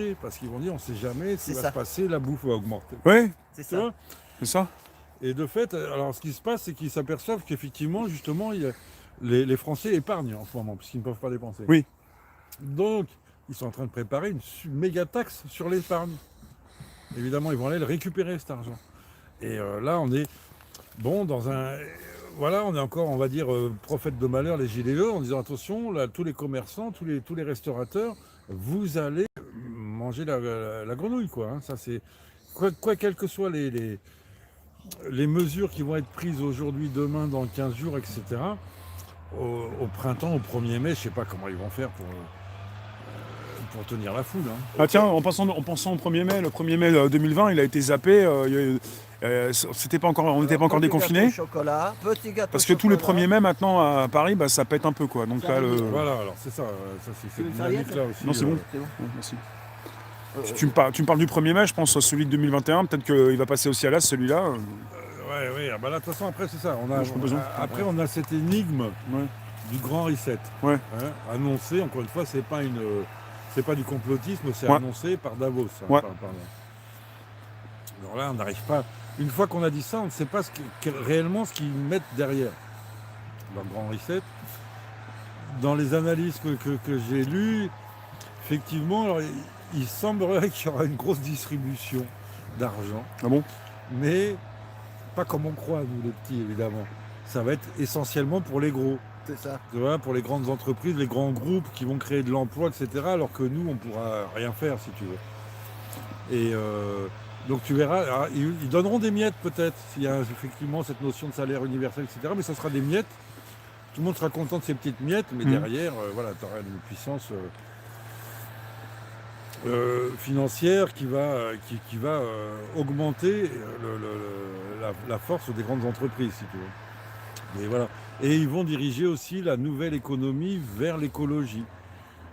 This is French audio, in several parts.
acheter parce qu'ils vont dire on ne sait jamais ce qui va ça. se passer, la bouffe va augmenter. Oui, C'est Tu ça. vois. c'est ça. Et de fait, alors ce qui se passe, c'est qu'ils s'aperçoivent qu'effectivement, justement, les Français épargnent en ce moment, puisqu'ils ne peuvent pas dépenser. Oui. Donc, ils sont en train de préparer une méga taxe sur l'épargne. Évidemment, ils vont aller le récupérer, cet argent. Et là, on est dans un... Voilà, on est encore, on va dire, prophète de malheur, les gilets jaunes, en disant attention, là, tous les commerçants, tous les restaurateurs, vous allez manger la grenouille, quoi. Hein. Ça, c'est... quelles que soient les mesures qui vont être prises aujourd'hui, demain, dans 15 jours, etc., au printemps, au 1er mai, je ne sais pas comment ils vont faire pour tenir la foule. Hein. Ah tiens, en pensant au 1er mai, le 1er mai 2020, il a été zappé. C'était pas encore, on n'était pas encore déconfinés. Petit gâteau Parce que tous les chocolat. 1er mai maintenant à Paris, bah, ça pète un peu quoi. Donc là, Voilà, alors c'est ça, c'est veux une dynamique là aussi. Non, c'est bon. C'est bon. Ouais, merci. Tu me parles du 1er mai, je pense à celui de 2021. Peut-être qu'il va passer aussi à l'as celui-là. Ouais, bah là, de toute façon, après, c'est ça. Je peux besoin. Après, on a cette énigme Ouais. du grand reset. Ouais. Hein, annoncé, encore une fois, c'est pas du complotisme, c'est Ouais. annoncé par Davos. Hein, Ouais. Alors là, on n'arrive pas. Une fois qu'on a dit ça, on ne sait pas réellement ce qu'ils mettent derrière. Dans le grand reset. Dans les analyses que j'ai lues, effectivement, alors, il semblerait qu'il y aura une grosse distribution d'argent. Ah bon? Mais pas comme on croit, nous les petits, évidemment. Ça va être essentiellement pour les gros. C'est ça. Tu vois, pour les grandes entreprises, les grands groupes qui vont créer de l'emploi, etc. Alors que nous, on ne pourra rien faire, si tu veux. Et donc tu verras, alors, ils donneront des miettes peut-être, s'il y a effectivement cette notion de salaire universel, etc. Mais ça sera des miettes. Tout le monde sera content de ces petites miettes, mais derrière, voilà, tu auras une puissance financière qui va augmenter la force des grandes entreprises, si tu veux. Et voilà. Et ils vont diriger aussi la nouvelle économie vers l'écologie.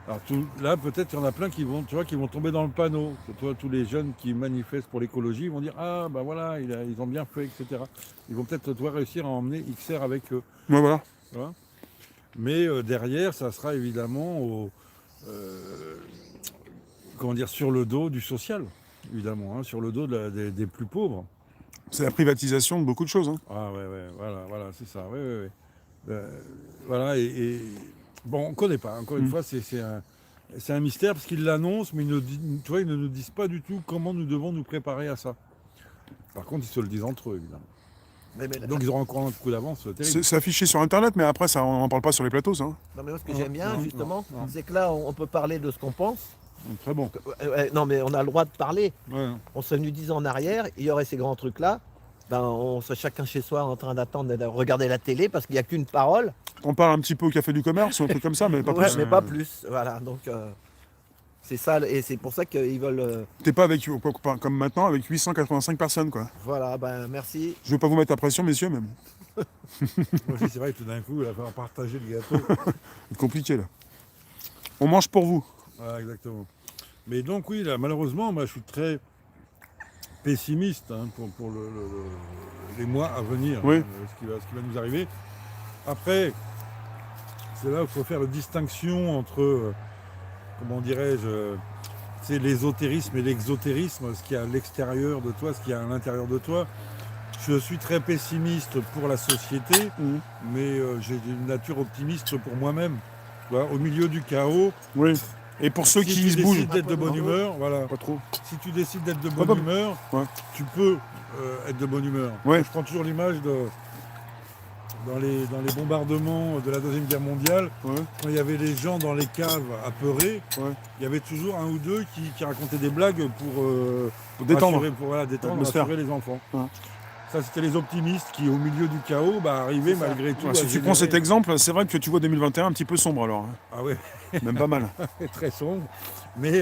Alors là, peut-être il y en a plein qui vont tomber dans le panneau. Toi, tous les jeunes qui manifestent pour l'écologie, ils vont dire ah ben voilà, ils ont bien fait, etc. Ils vont peut-être réussir à emmener XR avec eux. Ouais, voilà. Tu vois. Mais derrière, ça sera évidemment sur le dos du social, évidemment, hein, sur le dos des plus pauvres. C'est la privatisation de beaucoup de choses. Hein. Ah ouais, voilà, c'est ça. Ouais. Voilà, et bon, on ne connaît pas. Encore une fois, c'est un mystère parce qu'ils l'annoncent, mais ils ne nous disent pas du tout comment nous devons nous préparer à ça. Par contre, ils se le disent entre eux, évidemment. Donc ils auront encore un coup d'avance terrible. C'est affiché sur Internet, mais après, ça, on n'en parle pas sur les plateaux. Ça, hein. Non, mais moi, ce que j'aime bien, non, justement, non. c'est que là, on peut parler de ce qu'on pense. Très bon. Non, mais on a le droit de parler. Ouais. On serait venu 10 ans en arrière, il y aurait ces grands trucs-là. Ben, on serait chacun chez soi en train d'attendre de regarder la télé parce qu'il n'y a qu'une parole. On parle un petit peu au café du commerce ou un truc comme ça, mais pas Ouais, plus. mais pas plus. Voilà, donc c'est ça, et c'est pour ça qu'ils veulent. T'es pas avec, comme maintenant, avec 885 personnes, quoi. Voilà, ben merci. Je veux pas vous mettre la pression, messieurs, mais bon, Moi aussi, c'est vrai que tout d'un coup, il va falloir partager le gâteau. c'est compliqué, là. On mange pour vous. Voilà, exactement. Mais donc oui, là, malheureusement, moi, je suis très pessimiste hein, pour les mois à venir, Oui. hein, ce qui va nous arriver. Après, c'est là où il faut faire la distinction entre, comment dirais-je, c'est l'ésotérisme et l'exotérisme, ce qu'il y a à l'extérieur de toi, ce qu'il y a à l'intérieur de toi. Je suis très pessimiste pour la société, mais j'ai une nature optimiste pour moi-même. Tu vois, au milieu du chaos, Oui. Et pour ceux si qui tu se bougent. décides d'être de bonne humeur, voilà. Pas trop. Si tu décides d'être de Ouais, bonne humeur, ouais. tu peux être de bonne humeur. Ouais. Je prends toujours l'image dans les bombardements de la Deuxième Guerre mondiale, Ouais. quand il y avait les gens dans les caves apeurés, Ouais. il y avait toujours un ou deux qui racontaient des blagues pour Détendre. détendre, L'atmosphère. rassurer les enfants. Ouais. Ça, c'était les optimistes qui, au milieu du chaos, arrivaient malgré tout. Ouais, à si tu générer- prends cet exemple, c'est vrai que tu vois 2021 un petit peu sombre alors. Hein. Ah ouais, Même pas mal. très sombre. Mais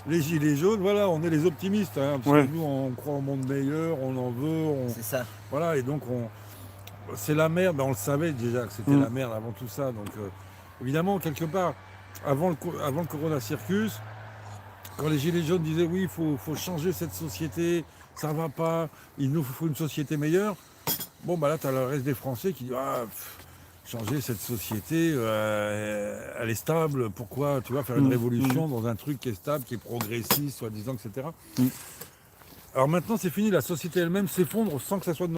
les gilets jaunes, voilà, on est les optimistes. Hein, parce Ouais. que nous, on croit au monde meilleur, on en veut. C'est ça. Voilà, et donc c'est la merde, on le savait déjà que c'était la merde avant tout ça. Donc évidemment, quelque part, avant le Corona Circus, quand les Gilets jaunes disaient oui, il faut changer cette société, ça va pas, il nous faut une société meilleure, bon bah là tu as le reste des Français qui disent changer cette société, elle est stable, pourquoi, tu vois, faire une révolution dans un truc qui est stable, qui est progressiste, soi-disant, etc. Alors maintenant, c'est fini, la société elle-même s'effondre sans que ça soit de